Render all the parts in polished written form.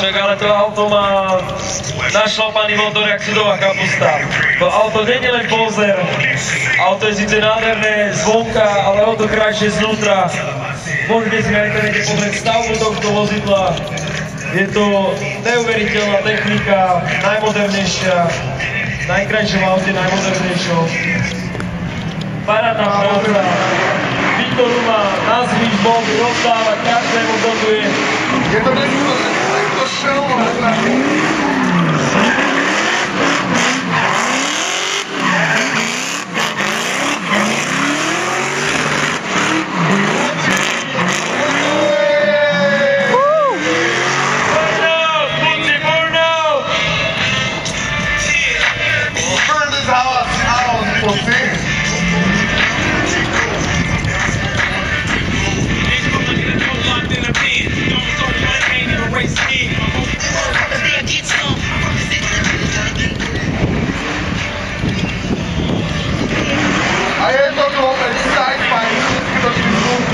však, ale to auto má našlapaný motor jak sudová kapusta. To auto není len pozer, auto je síce nádherné zvonka, ale o to krajšie znútra. Môžete si na internete pozrieť stavbu tohto vozidla. Je to neuveriteľná technika, najmodernejšia, najkrajšie v aute, najmodernejšou. Parádna práca, ktorú má nazvíš bomby, rozdávať, každému dotuje. Je to nesúrodné, to šelmo naznačí. A je to vôbec sci-fi, skutočný zvuk.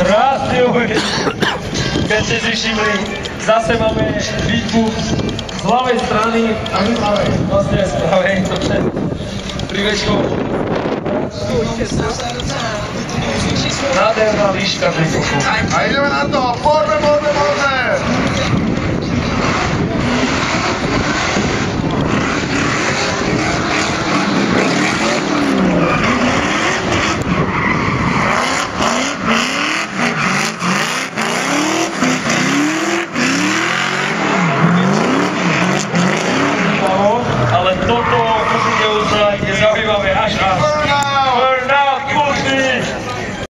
Krásne uvedené. Keď ste si všimli, zase máme výbuch z ľavej strany a z ľavej. Vlastne z ľavej, to je privečko. Nádherná výška výbuchu. A ideme na to, poďme!